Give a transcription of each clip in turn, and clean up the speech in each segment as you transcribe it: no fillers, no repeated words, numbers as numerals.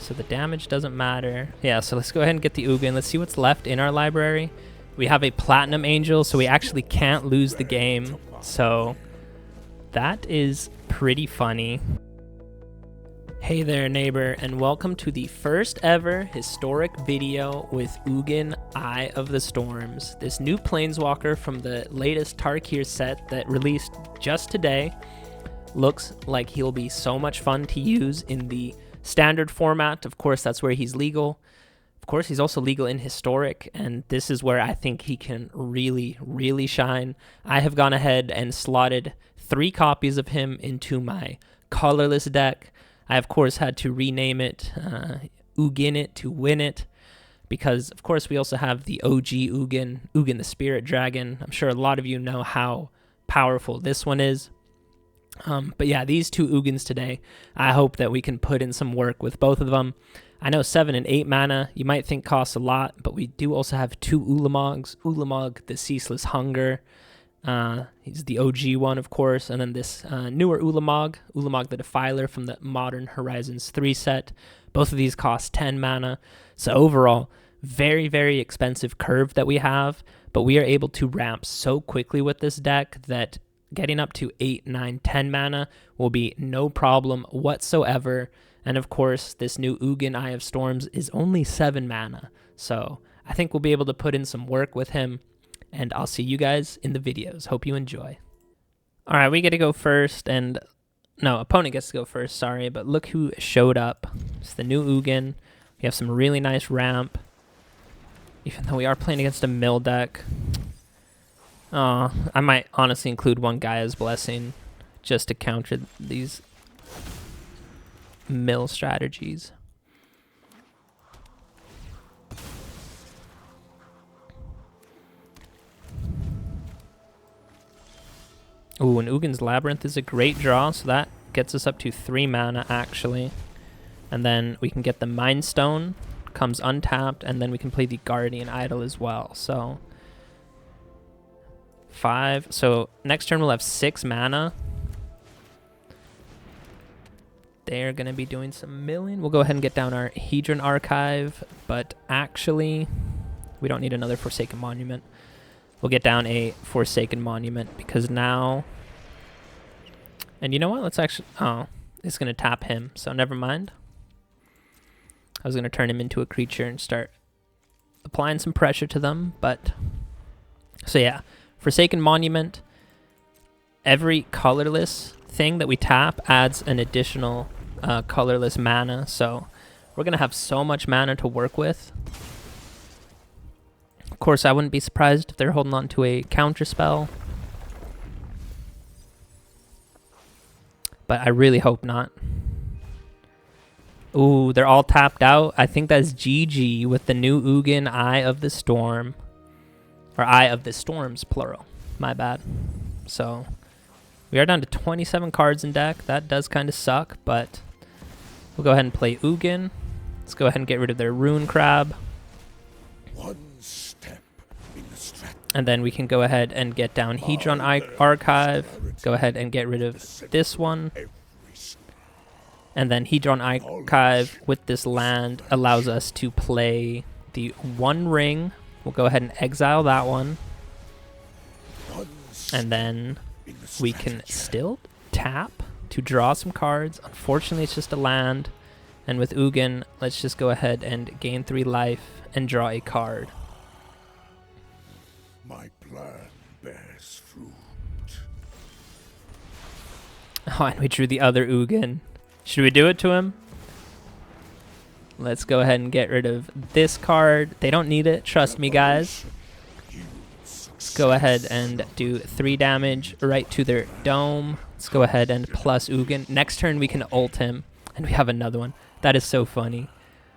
So the damage doesn't matter. Yeah, so let's go ahead and get the Ugin. Let's see what's left in our library. We have a Platinum Angel, so we actually can't lose the game. So that is pretty funny. Hey there, neighbor, and welcome to the first ever historic video with Ugin, Eye of the Storms. This new planeswalker from the latest Tarkir set that released just today. Looks like he'll be so much fun to use in the standard format. Of course, that's where he's legal. Of course, he's also legal in historic, and this is where I think he can really, really shine. I have gone ahead and slotted 3 copies of him into my colorless deck. I, of course, had to rename it, Ugin it to win it, because, of course, we also have the OG Ugin, Ugin the Spirit Dragon. I'm sure a lot of you know how powerful this one is. But yeah, these 2 Ugins today, I hope that we can put in some work with both of them. I know 7 and 8 mana, you might think costs a lot, but we do also have 2 Ulamogs. Ulamog, the Ceaseless Hunger. He's the OG one, of course, and then this newer Ulamog the Defiler from the Modern Horizons 3 set. Both of these cost 10 mana. So overall, very, very expensive curve that we have, but we are able to ramp so quickly with this deck that getting up to 8, 9, 10 mana will be no problem whatsoever. And of course, this new Ugin Eye of Storms is only 7 mana. So I think we'll be able to put in some work with him. And I'll see you guys in the videos. Hope you enjoy. All right, we get to go first. And no, opponent gets to go first, sorry. But look who showed up. It's the new Ugin. We have some really nice ramp. Even though we are playing against a mill deck. I might honestly include one Gaia's Blessing just to counter these mill strategies. Ooh, and Ugin's Labyrinth is a great draw, so that gets us up to 3 mana actually. And then we can get the Mind Stone, comes untapped, and then we can play the Guardian Idol as well. So 5. So next turn we'll have 6 mana. They're going to be doing some milling. We'll go ahead and get down our Hedron Archive, but actually we don't need another Forsaken Monument. We'll get down a Forsaken Monument because now... And you know what? Let's actually... Oh, it's going to tap him, so never mind. I was going to turn him into a creature and start applying some pressure to them, but... So yeah. Forsaken Monument, every colorless thing that we tap adds an additional colorless mana, so we're going to have so much mana to work with. Of course, I wouldn't be surprised if they're holding on to a counter spell, but I really hope not. Ooh, they're all tapped out. I think that's GG with the new Ugin Eye of the Storm. Or Eye of the Storms, plural. My bad. So, we are down to 27 cards in deck. That does kind of suck, but we'll go ahead and play Ugin. Let's go ahead and get rid of their Rune Crab. One step in the and then we can go ahead and get down Hedron Archive. Go ahead and get rid of this one. And then Hedron Archive with this land allows us to play the One Ring. We'll go ahead and exile that one. And then we can still tap to draw some cards. Unfortunately, it's just a land. And with Ugin, let's just go ahead and gain 3 life and draw a card. My plan bears fruit. Oh, and we drew the other Ugin. Should we do it to him? Let's go ahead and get rid of this card. They don't need it. Trust me, guys. Let's go ahead and do 3 damage right to their dome. Let's go ahead and plus Ugin. Next turn, we can ult him. And we have another one. That is so funny.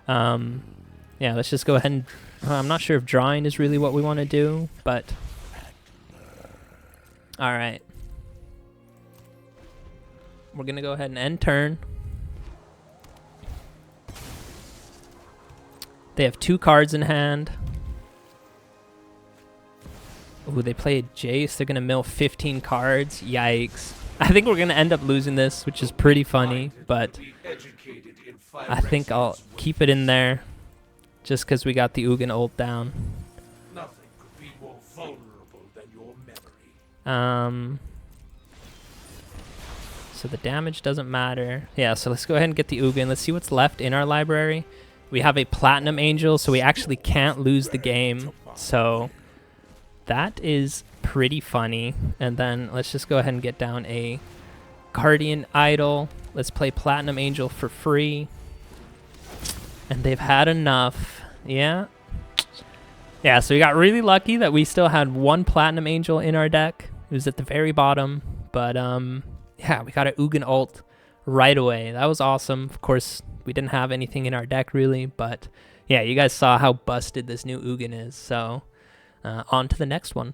Yeah, let's just go ahead and... I'm not sure if drawing is really what we want to do, but... Alright. We're going to go ahead and end turn. They have 2 cards in hand. Ooh, they play a Jace. They're going to mill 15 cards. Yikes. I think we're going to end up losing this, which is pretty funny, but I think I'll keep it in there just because we got the Ugin ult down. Nothing could be more vulnerable than your memory. So the damage doesn't matter. Yeah, so let's go ahead and get the Ugin. Let's see what's left in our library. We have a Platinum Angel, so we actually can't lose the game. So that is pretty funny. And then let's just go ahead and get down a Guardian Idol. Let's play Platinum Angel for free. And they've had enough. Yeah. Yeah, so we got really lucky that we still had one Platinum Angel in our deck. It was at the very bottom. But, yeah, we got an Ugin ult right away. That was awesome. Of course, we didn't have anything in our deck, really. But, yeah, you guys saw how busted this new Ugin is. So, on to the next one.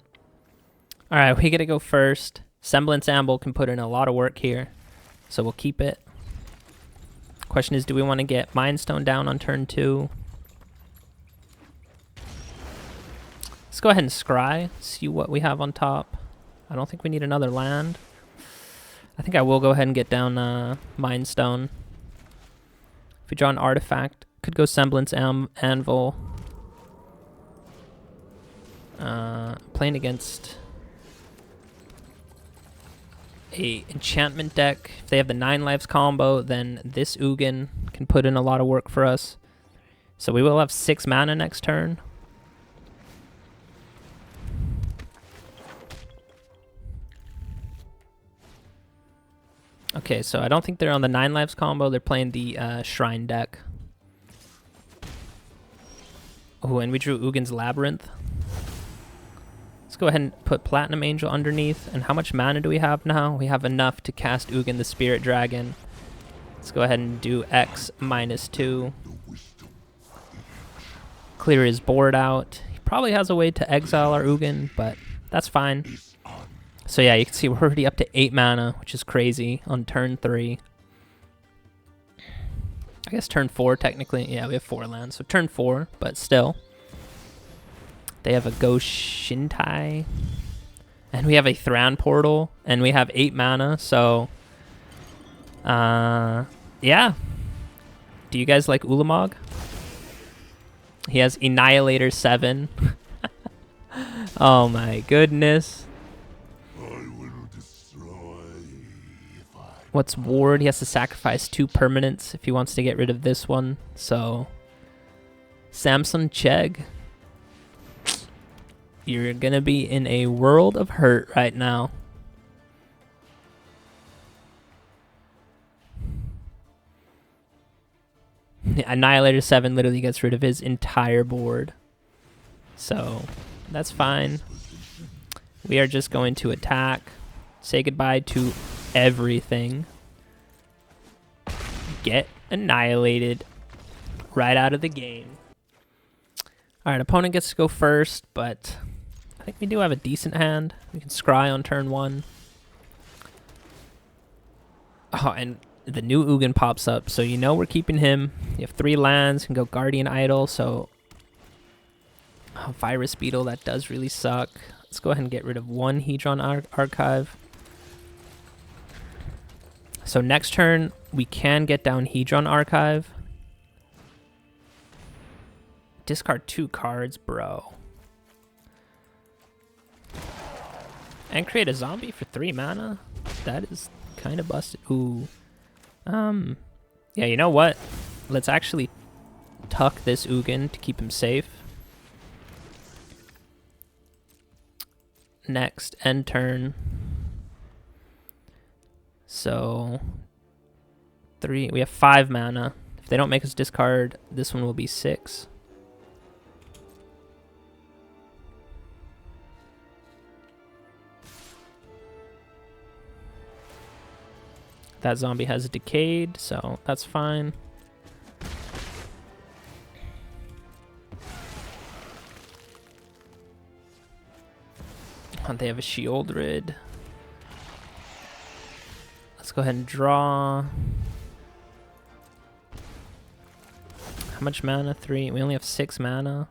All right, we got to go first. Semblance Anvil can put in a lot of work here. So we'll keep it. Question is, do we want to get Mind Stone down on turn 2? Let's go ahead and scry, see what we have on top. I don't think we need another land. I think I will go ahead and get down Mind Stone. If we draw an artifact, could go Semblance Anvil. Playing against a enchantment deck. If they have the 9 lives combo, then this Ugin can put in a lot of work for us. So we will have 6 mana next turn. Okay, so I don't think they're on the 9 lives combo. They're playing the Shrine deck. Oh, and we drew Ugin's Labyrinth. Let's go ahead and put Platinum Angel underneath. And how much mana do we have now? We have enough to cast Ugin the Spirit Dragon. Let's go ahead and do X -2. Clear his board out. He probably has a way to exile our Ugin, but that's fine. So yeah, you can see we're already up to 8 mana, which is crazy on turn 3. I guess turn 4 technically. Yeah, we have 4 lands, so turn 4, but still. They have a Ghost Shintai. And we have a Thran portal. And we have 8 mana, so... yeah. Do you guys like Ulamog? He has Annihilator 7. Oh my goodness. What's Ward? He has to sacrifice 2 permanents if he wants to get rid of this one. So... Samson Chegg. You're gonna be in a world of hurt right now. Annihilator 7 literally gets rid of his entire board. So, that's fine. We are just going to attack. Say goodbye to everything. Get annihilated right out of the game. Alright, opponent gets to go first, but... I think we do have a decent hand. We can scry on turn 1. Oh, and the new Ugin pops up, so you know we're keeping him. You have 3 lands, can go Guardian Idol, so... Oh, Virus Beetle, that does really suck. Let's go ahead and get rid of 1 Hedron Archive. So next turn, we can get down Hedron Archive. Discard 2 cards, bro. And create a zombie for 3 mana? That is kind of busted. Ooh. Yeah, you know what? Let's actually tuck this Ugin to keep him safe. Next, end turn. So, 3. We have 5 mana. If they don't make us discard, this one will be 6. That zombie has decayed, so that's fine. They have a Sheoldred. Let's go ahead and draw. How much mana? 3. We only have 6 mana.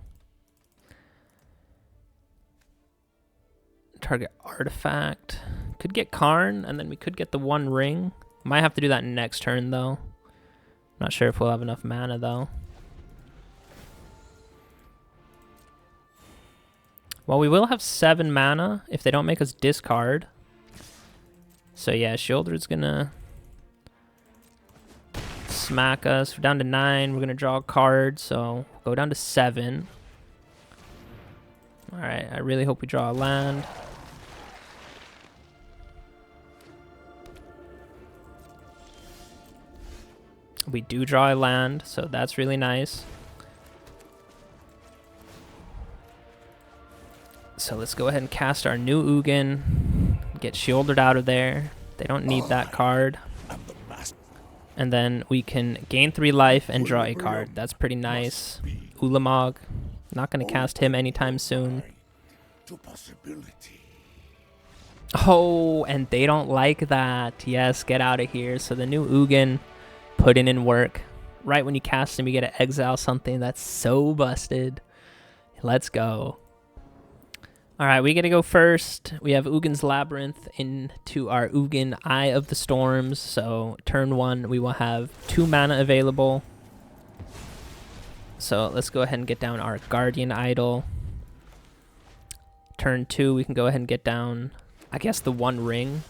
Target artifact. Could get Karn, and then we could get the 1 ring. Might have to do that next turn, though. Not sure if we'll have enough mana though. Well, we will have 7 mana if they don't make us discard. So yeah, Sheoldred's gonna smack us. We're down to 9. We're gonna draw a card, so we'll go down to 7. Alright, I really hope we draw a land. We do draw a land, so that's really nice. So let's go ahead and cast our new Ugin. Get Sheoldred out of there. They don't need that card. And then we can gain 3 life and draw a card. That's pretty nice. Ulamog. Not going to cast him anytime soon. Oh, and they don't like that. Yes, get out of here. So the new Ugin putting in work. Right when you cast him, you get to exile something. That's so busted. Let's go. Alright, we get to go first. We have Ugin's Labyrinth into our Ugin Eye of the Storms. So turn 1, we will have 2 mana available. So let's go ahead and get down our Guardian Idol. Turn 2, we can go ahead and get down, I guess, the One Ring.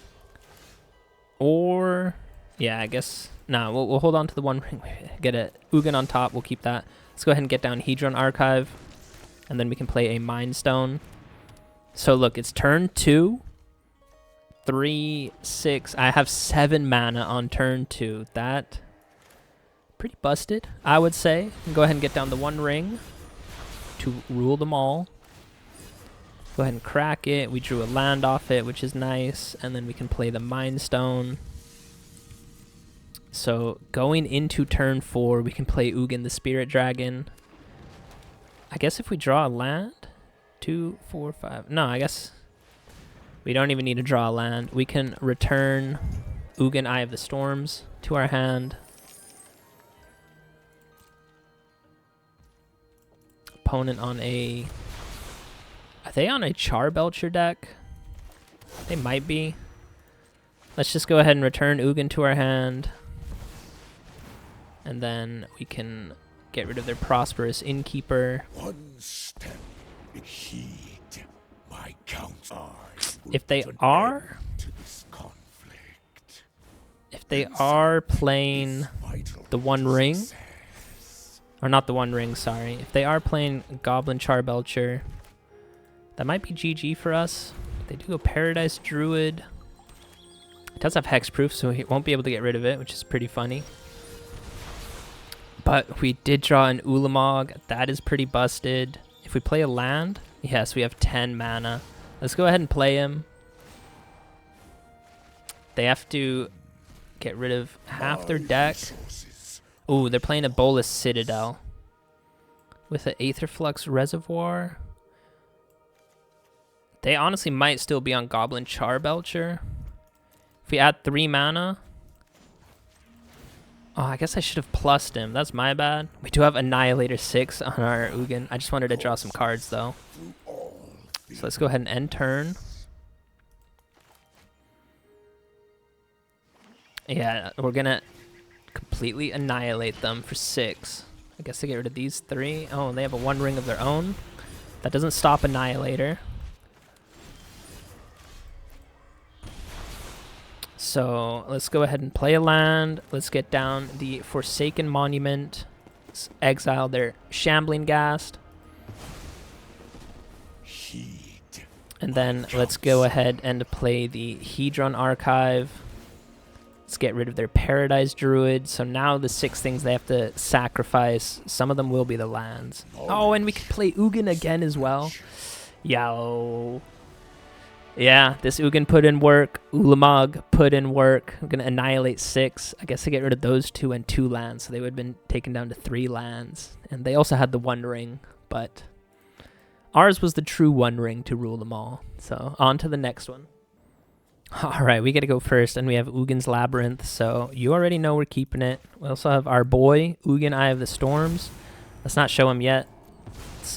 Or, yeah, I guess, nah, we'll hold on to the One Ring. Get a Ugin on top, we'll keep that. Let's go ahead and get down Hedron Archive. And then we can play a Mind Stone. So look, it's turn 2, 3, 6. I have 7 mana on turn 2. That, pretty busted, I would say. Go ahead and get down the One Ring to rule them all. Go ahead and crack it. We drew a land off it, which is nice. And then we can play the Mind Stone. So going into turn 4, we can play Ugin the Spirit Dragon. I guess if we draw a land... 2, 4, 5. No, I guess we don't even need to draw a land. We can return Ugin Eye of the Storms to our hand. Opponent on a... Are they on a Charbelcher deck? They might be. Let's just go ahead and return Ugin to our hand. And then we can get rid of their Prosperous Innkeeper. One step. Heed my counsel. If they are playing the One Ring, or not the One Ring, sorry. If they are playing Goblin Charbelcher, that might be GG for us. They do go Paradise Druid. It does have hexproof, so he won't be able to get rid of it, which is pretty funny. But we did draw an Ulamog. That is pretty busted. If we play a land, yes, we have 10 mana. Let's go ahead and play him. They have to get rid of half their deck. Ooh, they're playing a Bolas Citadel with an Aetherflux Reservoir. They honestly might still be on Goblin Charbelcher. If we add 3 mana... Oh, I guess I should have plussed him. That's my bad. We do have Annihilator 6 on our Ugin. I just wanted to draw some cards, though. So let's go ahead and end turn. Yeah, we're going to completely annihilate them for 6. I guess they get rid of these 3. Oh, and they have a One Ring of their own. That doesn't stop Annihilator. So let's go ahead and play a land. Let's get down the Forsaken Monument. Let's exile their Shambling Ghast. And then let's go ahead and play the Hedron Archive. Let's get rid of their Paradise Druid. So now the 6 things they have to sacrifice, some of them will be the lands. Oh, and we can play Ugin again as well. Yo. Yeah, this Ugin put in work. Ulamog put in work. I'm going to annihilate 6. I guess I get rid of those 2 and 2 lands. So they would have been taken down to 3 lands. And they also had the One Ring. But ours was the true One Ring to rule them all. So on to the next one. All right, we got to go first. And we have Ugin's Labyrinth. So you already know we're keeping it. We also have our boy, Ugin Eye of the Storms. Let's not show him yet. Let's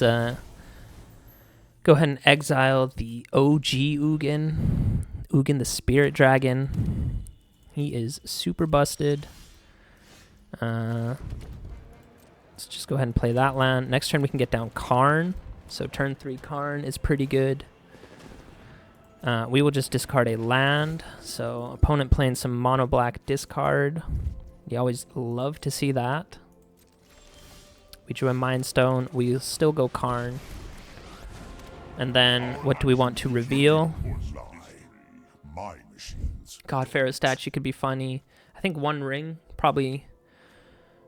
go ahead and exile the OG Ugin. Ugin the Spirit Dragon. He is super busted. Let's just go ahead and play that land. Next turn we can get down Karn. So turn 3 Karn is pretty good. We will just discard a land. So opponent playing some mono black discard. You always love to see that. We drew a Mind Stone. We'll still go Karn. And then what do we want to reveal? God Pharaoh statue could be funny. I think One Ring, probably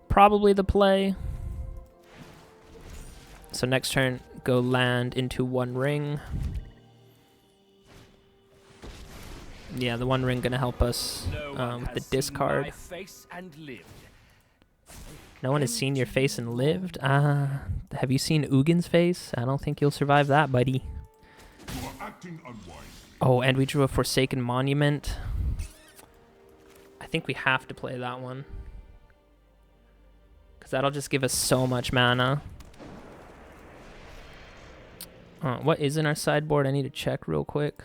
the play. So next turn, go land into One Ring. Yeah, the One Ring gonna help us with the discard. No one has seen your face and lived? Have you seen Ugin's face? I don't think you'll survive that, buddy. Oh, and we drew a Forsaken Monument. I think we have to play that one. Because that'll just give us so much mana. What is in our sideboard? I need to check real quick.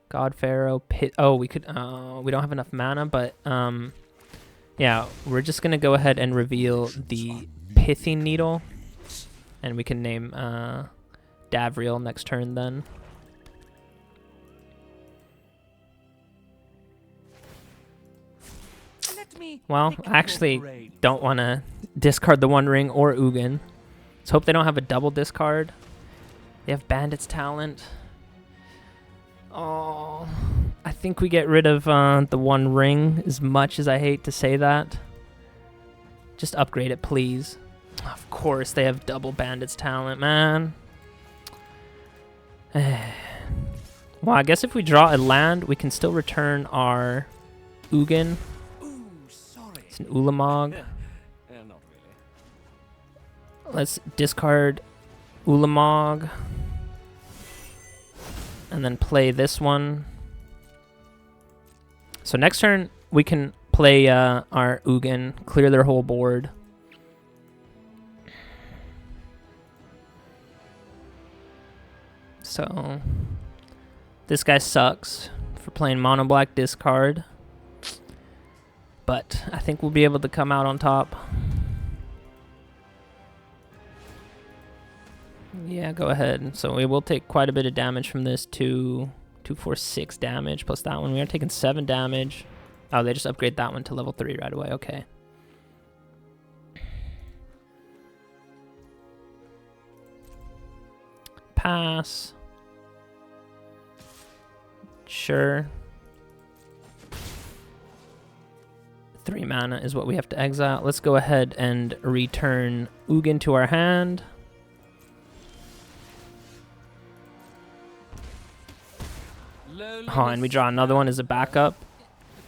God Pharaoh, Pit. Oh, we could. We don't have enough mana, but yeah, we're just gonna go ahead and reveal the Pithing Needle, and we can name Davriel next turn then. Well, I actually don't want to discard the One Ring or Ugin. Let's hope they don't have a double discard. They have Bandit's Talent. Oh, I think we get rid of the One Ring, as much as I hate to say that. Just upgrade it, please. Of course, they have double Bandit's Talent, man. Well, I guess if we draw a land, we can still return our Ugin. It's an Ulamog. Let's discard Ulamog. And then play this one. So next turn, we can play our Ugin, clear their whole board. So this guy sucks for playing mono black discard. But I think we'll be able to come out on top. Yeah, go ahead. So we will take quite a bit of damage from this. 2, 4, 6 damage plus that one. We are taking 7 damage. Oh, they just upgrade that one to level 3 right away. Okay. Pass. Sure. 3 mana is what we have to exile. Let's go ahead and return Ugin to our hand. Oh, and we draw another one as a backup.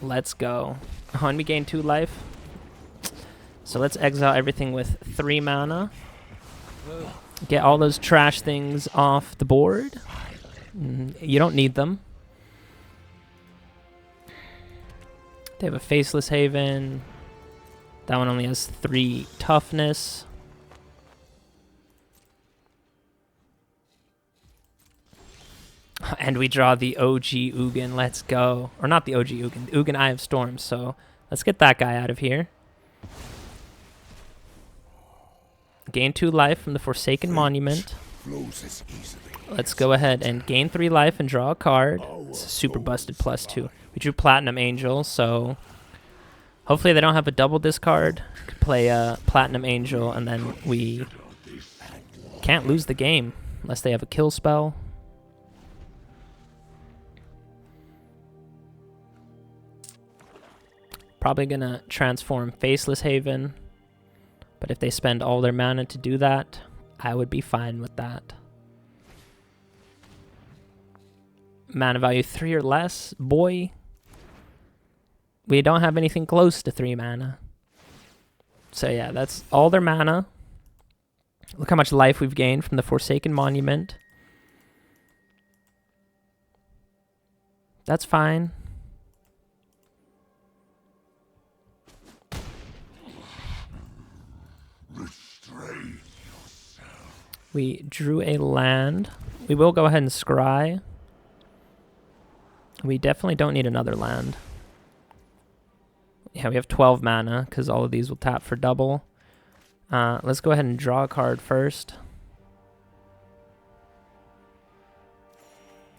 Let's go. Oh, and we gain 2 life. So let's exile everything with 3 mana. Get all those trash things off the board. You don't need them. They have a Faceless Haven. That one only has 3 toughness. And we draw the OG Ugin. Let's go. Or not the OG Ugin. The Ugin Eye of Storms. So let's get that guy out of here. Gain 2 life from the Forsaken Monument. Let's go ahead and gain 3 life and draw a card. It's a super busted +2. We drew Platinum Angel, so hopefully they don't have a double discard. Could play a Platinum Angel, and then we can't lose the game unless they have a kill spell. Probably gonna transform Faceless Haven, but if they spend all their mana to do that, I would be fine with that. Mana value 3 or less, boy. We don't have anything close to 3 mana. So yeah, that's all their mana. Look how much life we've gained from the Forsaken Monument. That's fine. We drew a land. We will go ahead and scry. We definitely don't need another land. Yeah, we have 12 mana because all of these will tap for double. Let's go ahead and draw a card first.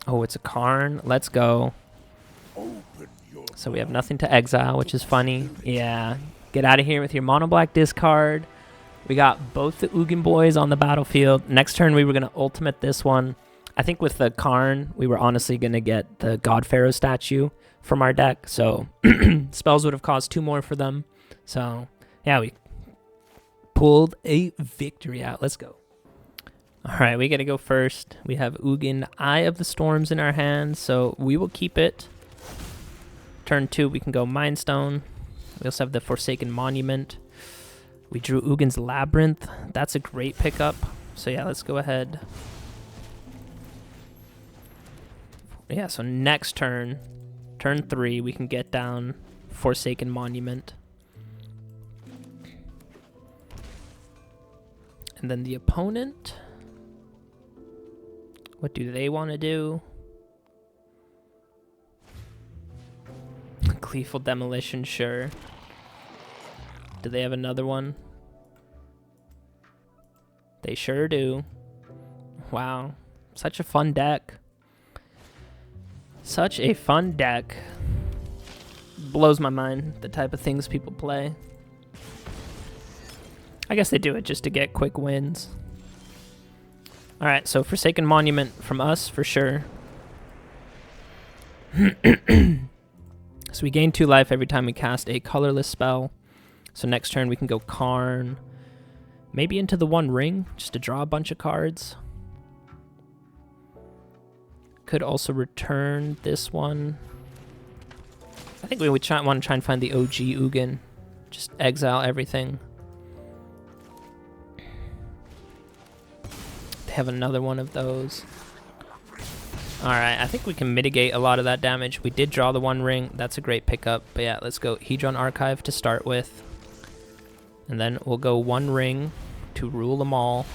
Oh, it's a Karn. Let's go. So we have nothing to exile, which is funny. Yeah, get out of here with your mono black discard. We got both the Ugin boys on the battlefield. Next turn, we were going to ultimate this one. I think with the Karn, we were honestly going to get the God Pharaoh statue from our deck. So spells would have cost 2 more for them. So yeah, we pulled a victory out. Let's go. All right, we got to go first. We have Ugin, Eye of the Storms in our hands, so we will keep it. Turn 2, we can go Mind Stone. We also have the Forsaken Monument. We drew Ugin's Labyrinth. That's a great pickup. So yeah, let's go ahead. Yeah, so next turn, turn 3, we can get down Forsaken Monument. And then the opponent, what do they want to do? Gleeful Demolition, sure. Do they have another one? They sure do. Wow. Such a fun deck. Such a fun deck. Blows my mind, the type of things people play. I guess they do it just to get quick wins. Alright, so Forsaken Monument from us, for sure. So we gain 2 life every time we cast a colorless spell. So next turn we can go Karn. Maybe into the One Ring, just to draw a bunch of cards. Could also return this one. I think we would want to try and find the OG Ugin. Just exile everything. They have another one of those. Alright, I think we can mitigate a lot of that damage. We did draw the One Ring. That's a great pickup. But yeah, let's go Hedron Archive to start with. And then we'll go One Ring to rule them all.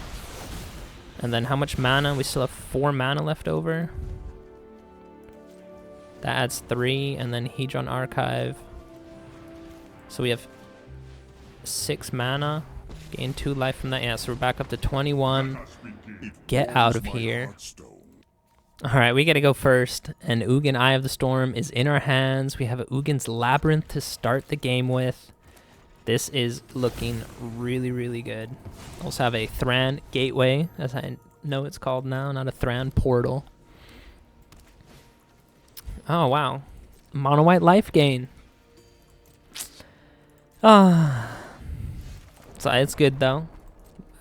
And then how much mana? We still have 4 mana left over. That adds 3. And then Hedron Archive. So we have 6 mana. Gain 2 life from that. Yeah, so we're back up to 21. Get out of here. Alright, we gotta go first, and Ugin, Eye of the Storm is in our hands. We have a Ugin's Labyrinth to start the game with. This is looking really, really good. Also have a Thran Gateway, as I know it's called now, not a Thran Portal. Oh, wow. Mono white life gain. So it's good, though.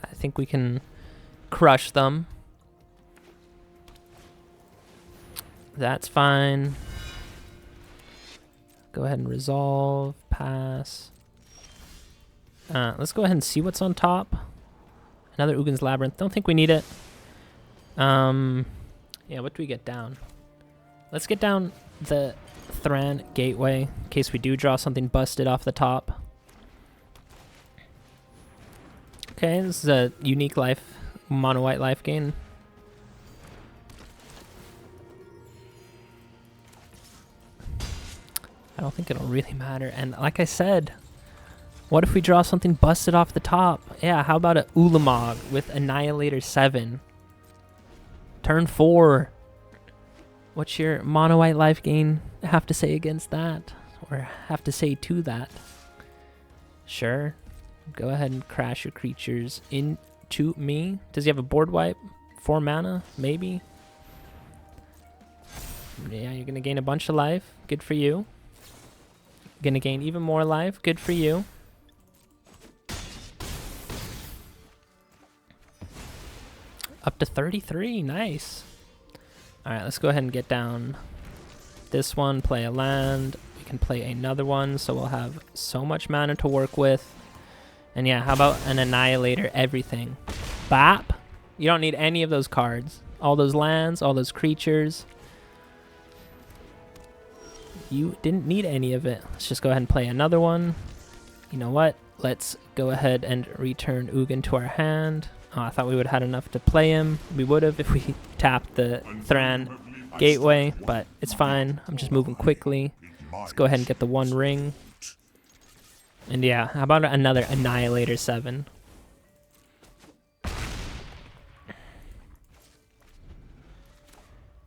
I think we can crush them. That's fine. Go ahead and resolve, pass. Let's go ahead and see what's on top. Another Ugin's Labyrinth. Don't think we need it. Yeah, what do we get down? Let's get down the Thran Gateway in case we do draw something busted off the top. Okay, this is a unique life, mono white life gain. I don't think it'll really matter. And like I said, what if we draw something busted off the top? Yeah, how about a Ulamog with Annihilator 7? Turn 4. What's your mono white life gain have to say against that? Or have to say to that? Sure. Go ahead and crash your creatures into me. Does he have a board wipe? 4 mana? Maybe? Yeah, you're going to gain a bunch of life. Good for you. Gonna gain even more life. Good for you. Up to 33. Nice. Alright, let's go ahead and get down this one. Play a land. We can play another one, so we'll have so much mana to work with. And yeah, how about an Annihilator everything? Bop! You don't need any of those cards. All those lands, all those creatures. You didn't need any of it. Let's just go ahead and play another one. You know what? Let's go ahead and return Ugin to our hand. Oh, I thought we would have had enough to play him. We would have if we tapped the Thran Gateway, but it's fine. I'm just moving quickly. Let's go ahead and get the One Ring. And yeah, how about another Annihilator 7?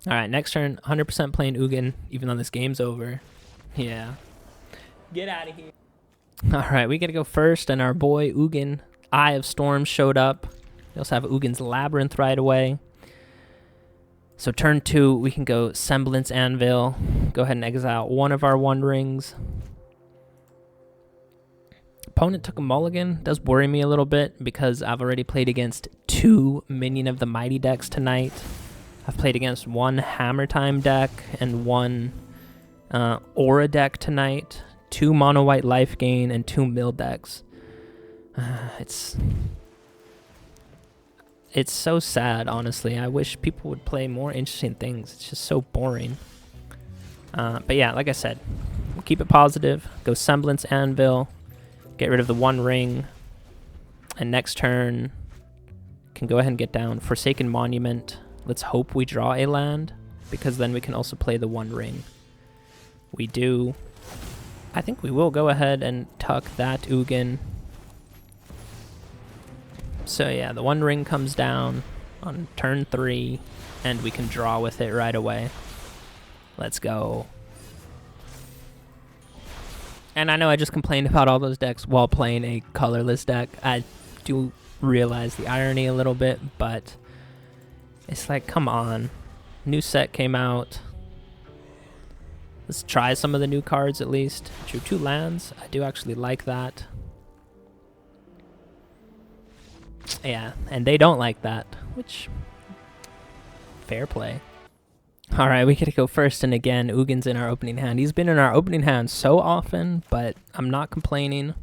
Alright, next turn, 100% playing Ugin, even though this game's over. Yeah. Get out of here. Alright, we gotta go first, and our boy Ugin, Eye of Storm, showed up. We also have Ugin's Labyrinth right away. So turn 2, we can go Semblance Anvil. Go ahead and exile one of our Wanderings. Opponent took a mulligan. Does worry me a little bit because I've already played against 2 Minion of the Mighty decks tonight. I've played against 1 Hammer Time deck and 1 Aura deck tonight. 2 Mono White Life Gain and 2 Mill decks. It's so sad, honestly. I wish people would play more interesting things. It's just so boring. But yeah, like I said, we'll keep it positive. Go Semblance Anvil. Get rid of the 1 ring. And next turn, can go ahead and get down Forsaken Monument. Let's hope we draw a land, because then we can also play the 1 ring. We do. I think we will go ahead and tuck that Ugin. So yeah, the 1 ring comes down on turn 3, and we can draw with it right away. Let's go. And I know I just complained about all those decks while playing a colorless deck. I do realize the irony a little bit, but it's like, come on. New set came out. Let's try some of the new cards at least. Drew 2 lands. I do actually like that. Yeah, and they don't like that, which, fair play. Alright, we get to go first, and again, Ugin's in our opening hand. He's been in our opening hand so often, but I'm not complaining.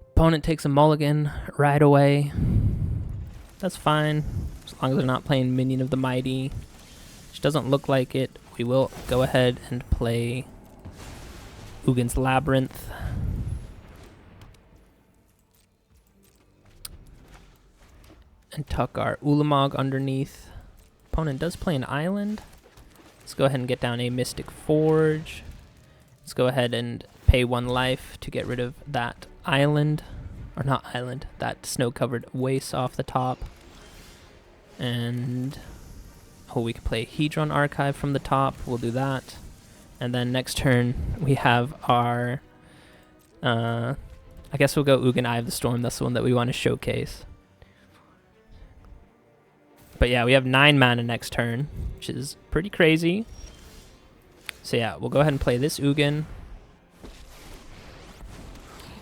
Opponent takes a mulligan right away. That's fine, as long as they're not playing Minion of the Mighty, which doesn't look like it. We will go ahead and play Ugin's Labyrinth. And tuck our Ulamog underneath. Opponent does play an island. Let's go ahead and get down a Mystic Forge. Let's go ahead and pay 1 life to get rid of that island. Or not island, that snow-covered waste off the top. And oh, we can play Hedron Archive from the top. We'll do that. And then next turn, we have our... I guess we'll go Ugin Eye of the Storm. That's the one that we want to showcase. But yeah, we have 9 mana next turn, which is pretty crazy. So yeah, we'll go ahead and play this Ugin.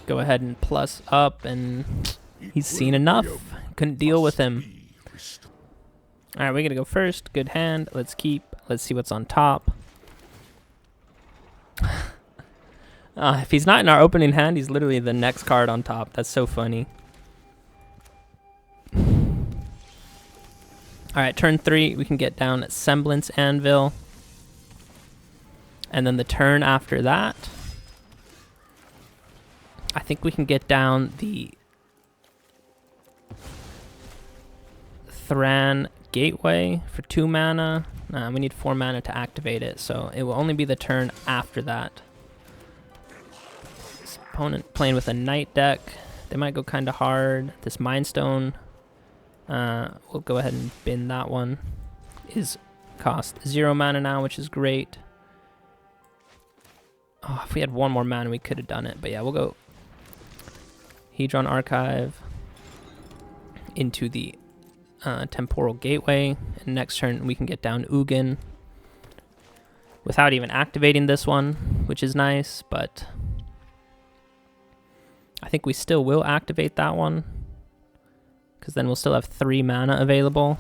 Go ahead and plus up, and he's seen enough. Couldn't deal with him. Alright, we're gonna go first. Good hand. Let's keep. Let's see what's on top. If he's not in our opening hand, he's literally the next card on top. That's so funny. Alright, turn 3, we can get down Semblance Anvil. And then the turn after that, I think we can get down the Thran Gateway for 2 mana. We need 4 mana to activate it, so it will only be the turn after that. This opponent playing with a Knight deck. They might go kind of hard. This Mind Stone, we'll go ahead and bin that one. Is cost 0 mana now, which is great. Oh, if we had 1 more mana, we could have done it. But yeah, we'll go Hedron Archive into the Temporal Gateway. And next turn, we can get down Ugin without even activating this one, which is nice. But I think we still will activate that one, because then we'll still have 3 mana available.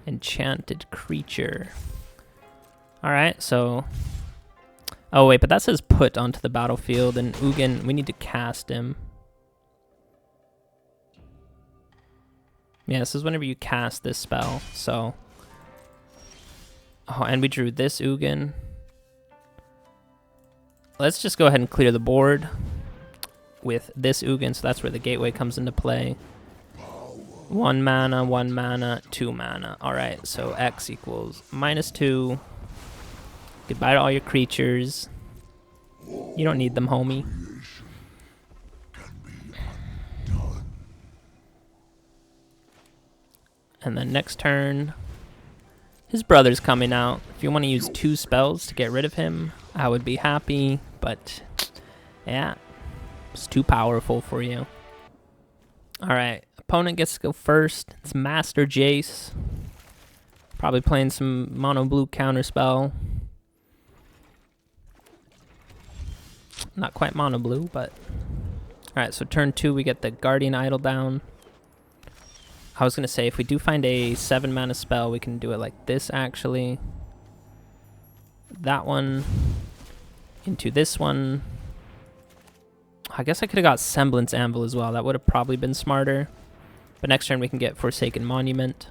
Enchanted Creature. Alright, so... Oh wait, but that says put onto the battlefield, and Ugin, we need to cast him. Yeah, this is whenever you cast this spell, so... Oh, and we drew this Ugin. Let's just go ahead and clear the board with this Ugin, so that's where the gateway comes into play. 1 mana, 1 mana, 2 mana. Alright, so X equals -2. Goodbye to all your creatures. You don't need them, homie. And then next turn, his brother's coming out. If you want to use 2 spells to get rid of him, I would be happy, but yeah, it's too powerful for you. Alright, opponent gets to go first. It's Master Jace. Probably playing some mono blue counterspell. Not quite mono blue, but... Alright, so turn 2 we get the Guardian Idol down. I was going to say, if we do find a 7 mana spell, we can do it like this, actually. That one into this one. I guess I could have got Semblance Anvil as well. That would have probably been smarter. But next turn we can get Forsaken Monument,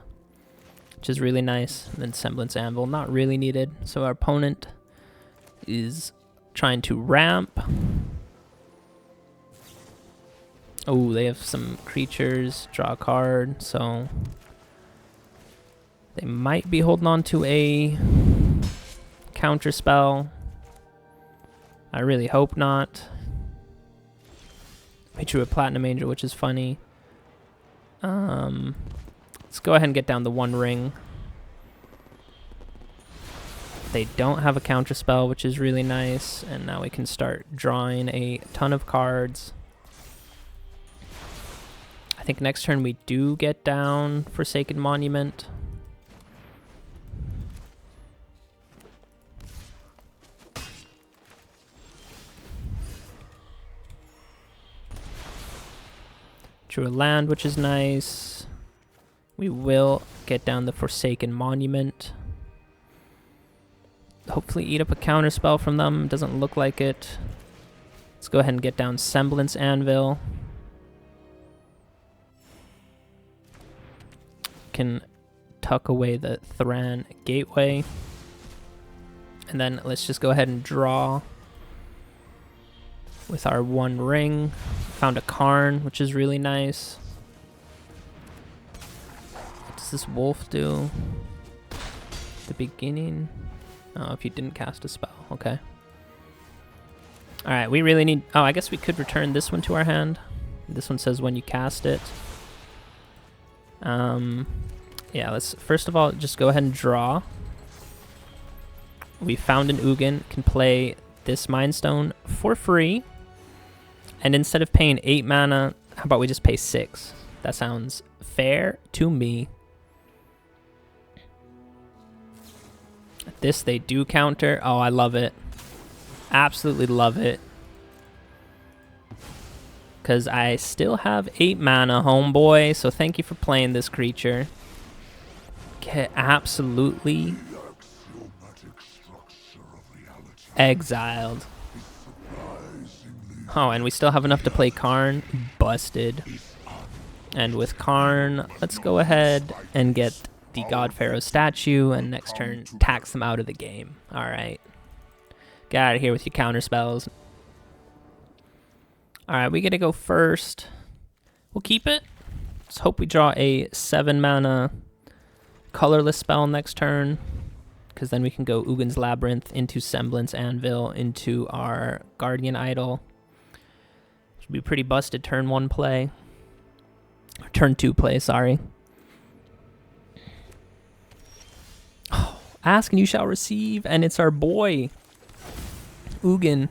which is really nice. And then Semblance Anvil, not really needed. So our opponent is trying to ramp. Oh, they have some creatures, draw a card, so they might be holding on to a counter spell. I really hope not. We drew a Platinum Angel, which is funny. Let's go ahead and get down the 1 ring. They don't have a counter spell, which is really nice, and now we can start drawing a ton of cards. I think next turn we do get down Forsaken Monument. Drew a land, which is nice. We will get down the Forsaken Monument. Hopefully eat up a counter spell from them. Doesn't look like it. Let's go ahead and get down Semblance Anvil. Can tuck away the Thran Gateway. And then let's just go ahead and draw with our 1 ring. Found a Karn, which is really nice. What does this wolf do? The beginning? Oh, if you didn't cast a spell. Okay. Alright, we really need... Oh, I guess we could return this one to our hand. This one says when you cast it. Yeah, let's first of all just go ahead and draw. We found an Ugin, can play this Mind Stone for free. And instead of paying 8 mana, how about we just pay 6? That sounds fair to me. This they do counter. Oh, I love it. Absolutely love it. Because I still have 8 mana, homeboy. So thank you for playing this creature. Get absolutely exiled. Oh, and we still have enough to play Karn. Busted. And with Karn, let's go ahead and get the God Pharaoh statue, and next turn, tax them out of the game. Alright. Get out of here with your counter spells. Alright, we get to go first. We'll keep it. Let's hope we draw a 7 mana colorless spell next turn, because then we can go Ugin's Labyrinth into Semblance Anvil into our Guardian Idol. Should be pretty busted turn 1 play. Or turn 2 play, sorry. Oh, ask and you shall receive, and it's our boy, Ugin.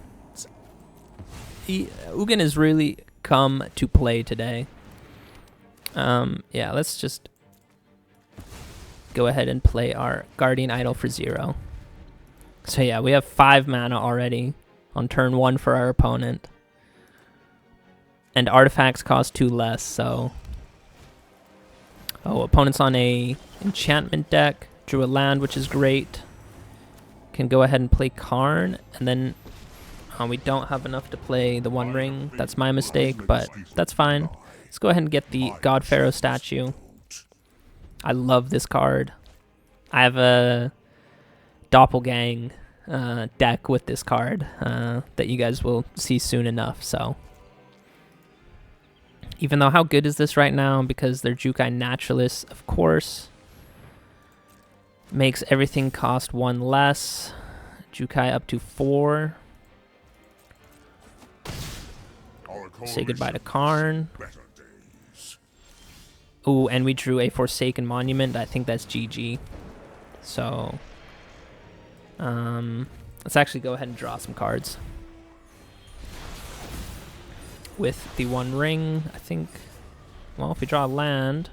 Ugin has really come to play today. Yeah, let's just go ahead and play our Guardian Idol for 0. So yeah, we have 5 mana already on turn 1 for our opponent. And artifacts cost 2 less, so... Oh, opponent's on a enchantment deck. Drew a land, which is great. Can go ahead and play Karn, and then... we don't have enough to play the 1 ring. That's my mistake, but that's fine. Let's go ahead and get the God Pharaoh statue. I love this card. I have a doppelgang deck with this card that you guys will see soon enough, so... Even though, how good is this right now? Because they're Jukai Naturalists, of course. Makes everything cost 1 less. Jukai up to 4. Say goodbye to Karn. Ooh, and we drew a Forsaken Monument. I think that's GG. So, let's actually go ahead and draw some cards. With the One Ring, I think, well, if we draw a land,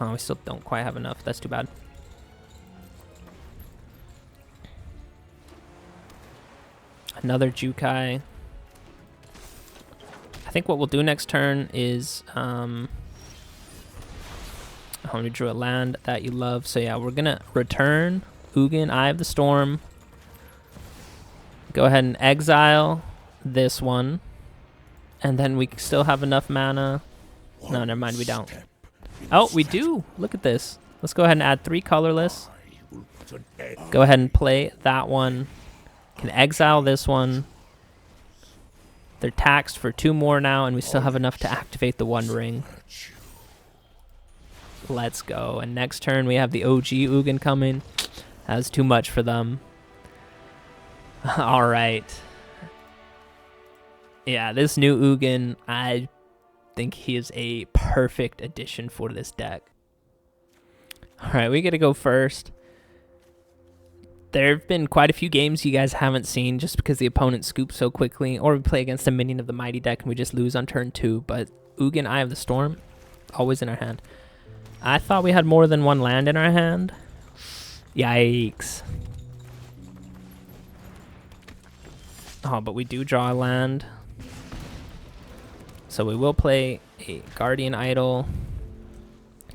oh, we still don't quite have enough. That's too bad. Another Jukai. I think what we'll do next turn is, oh, we drew a land that you love. So yeah, we're gonna return Ugin, Eye of the Storm. Go ahead and exile this one. And then we still have enough mana. No, never mind, we don't. Oh, we do. Look at this. Let's go ahead and add 3 colorless. Go ahead and play that one. Can exile this one. They're taxed for 2 more now, and we still have enough to activate the One Ring. Let's go. And next turn, we have the OG Ugin coming. That's too much for them. All right. Yeah, this new Ugin, I think he is a perfect addition for this deck. All right, we got to go first. There have been quite a few games you guys haven't seen just because the opponent scoops so quickly, or we play against a minion of the Mighty deck and we just lose on turn 2, but Ugin, Eye of the Storm, always in our hand. I thought we had more than 1 land in our hand. Yikes. Oh, but we do draw a land. So we will play a Guardian Idol.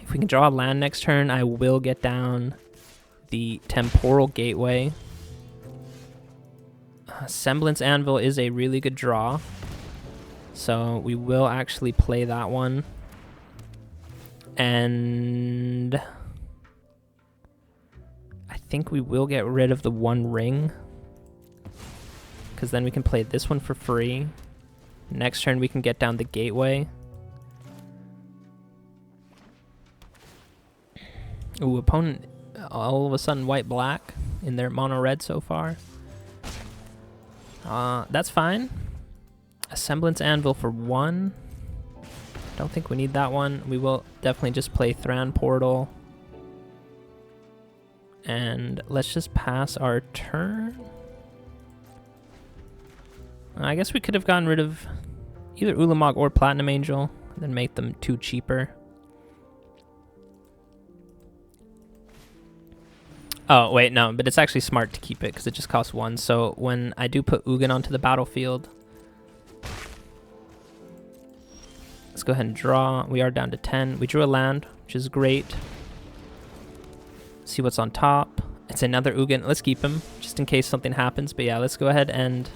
If we can draw a land next turn, I will get down the Temporal Gateway. Semblance Anvil is a really good draw. So we will actually play that one. And I think we will get rid of the One Ring, because then we can play this one for free. Next turn, we can get down the Gateway. Ooh, opponent all of a sudden white-black in their mono-red so far. That's fine. A Semblance Anvil for 1. Don't think we need that one. We will definitely just play Thran Portal. And let's just pass our turn. I guess we could have gotten rid of either Ulamog or Platinum Angel, and then make them 2 cheaper. Oh, wait, no, but it's actually smart to keep it because it just costs 1. So when I do put Ugin onto the battlefield, let's go ahead and draw. We are down to 10. We drew a land, which is great. See what's on top. It's another Ugin. Let's keep him just in case something happens. But yeah, let's go ahead and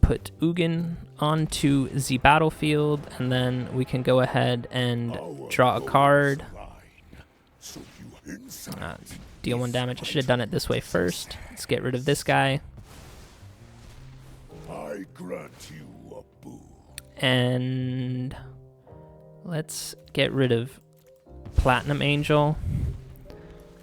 put Ugin onto the battlefield, and then we can go ahead and draw a card. Deal 1 damage. I should have done it this way first. Let's get rid of this guy. I grant you a boon. And let's get rid of Platinum Angel.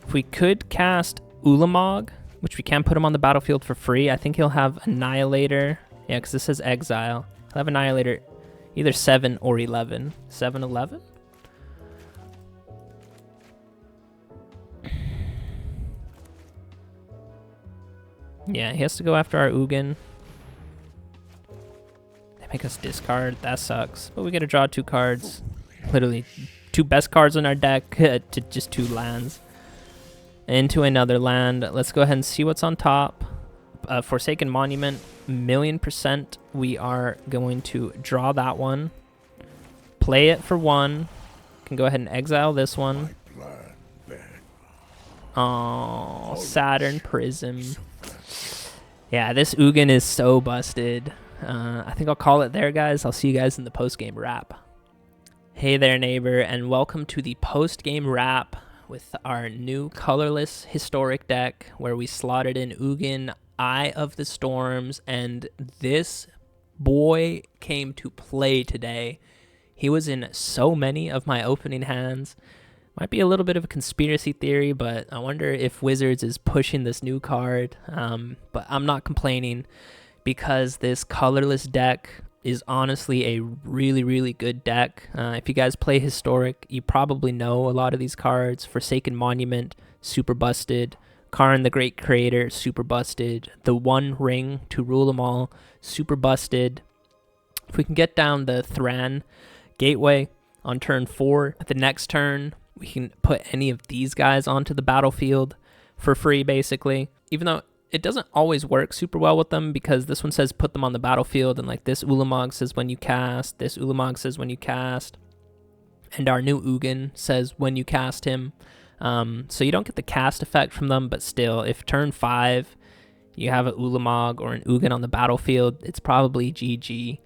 If we could cast Ulamog, which we can put him on the battlefield for free, I think he'll have Annihilator. Yeah, because this says Exile. He'll have Annihilator either 7 or 11. 7, 11? Yeah, he has to go after our Ugin. They make us discard. That sucks. But we get to draw 2 cards. Literally 2 best cards in our deck to just 2 lands. Into another land. Let's go ahead and see what's on top. Forsaken Monument, 1,000,000%. We are going to draw that one. Play it for 1. Can go ahead and exile this one. Oh, Saturn Prism. Yeah, this Ugin is so busted. I think I'll call it there, guys. I'll see you guys in the post-game wrap. Hey there, neighbor, and welcome to the post-game wrap with our new colorless Histroic deck, where we slotted in Ugin, Eye of the Storms, and this boy came to play today. He was in so many of my opening hands. Might be a little bit of a conspiracy theory, but I wonder if Wizards is pushing this new card. But I'm not complaining because this colorless deck is honestly a really, really good deck. If you guys play Historic, you probably know a lot of these cards. Forsaken Monument, super busted. Karn the Great Creator, super busted. The One Ring to rule them all, super busted. If we can get down the Thran Gateway on turn 4, at the next turn, we can put any of these guys onto the battlefield for free, basically. Even though it doesn't always work super well with them, because this one says put them on the battlefield, and like this Ulamog says when you cast, this Ulamog says when you cast, and our new Ugin says when you cast him. So you don't get the cast effect from them, but still, if turn 5 you have an Ulamog or an Ugin on the battlefield, it's probably GG.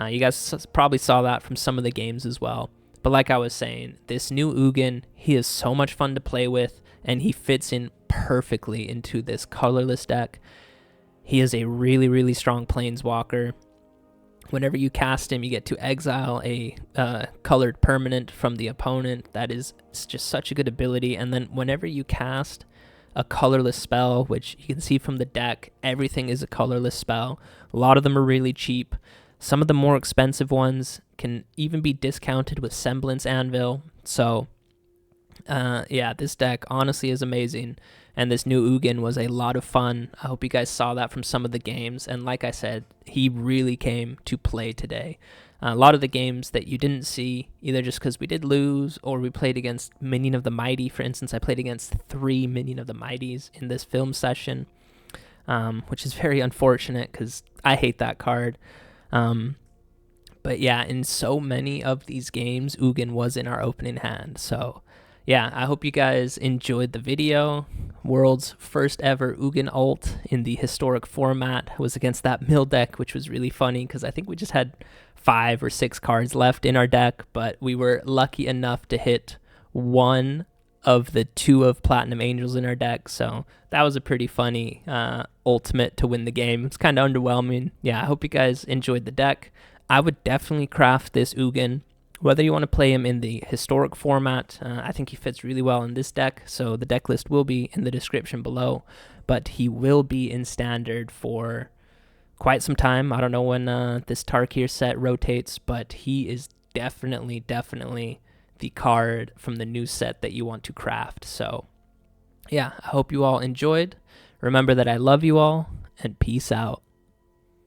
You guys probably saw that from some of the games as well. But like I was saying, this new Ugin, he is so much fun to play with, and he fits in perfectly into this colorless deck. He is a really, really strong planeswalker. Whenever you cast him, you get to exile a colored permanent from the opponent. That is just such a good ability. And then whenever you cast a colorless spell, which you can see from the deck, everything is a colorless spell. A lot of them are really cheap. Some of the more expensive ones can even be discounted with Semblance Anvil. So yeah, this deck honestly is amazing, and this new Ugin was a lot of fun. I hope you guys saw that from some of the games, and like I said, he really came to play today. A lot of the games that you didn't see, either just because we did lose or we played against Minion of the Mighty. For instance, I played against 3 Minion of the Mighties in this film session, which is very unfortunate because I hate that card. But yeah, in so many of these games, Ugin was in our opening hand. So yeah, I hope you guys enjoyed the video. World's first ever Ugin ult in the Historic format was against that mill deck, which was really funny because I think we just had 5 or 6 cards left in our deck, but we were lucky enough to hit 1 of the 2 of Platinum Angels in our deck. So that was a pretty funny ultimate to win the game. It's kind of underwhelming. Yeah, I hope you guys enjoyed the deck. I would definitely craft this Ugin. Whether you want to play him in the Historic format, I think he fits really well in this deck, so the deck list will be in the description below, but he will be in Standard for quite some time. I don't know when this Tarkir set rotates, but he is definitely the card from the new set that you want to craft. So yeah, I hope you all enjoyed. Remember that I love you all, and peace out.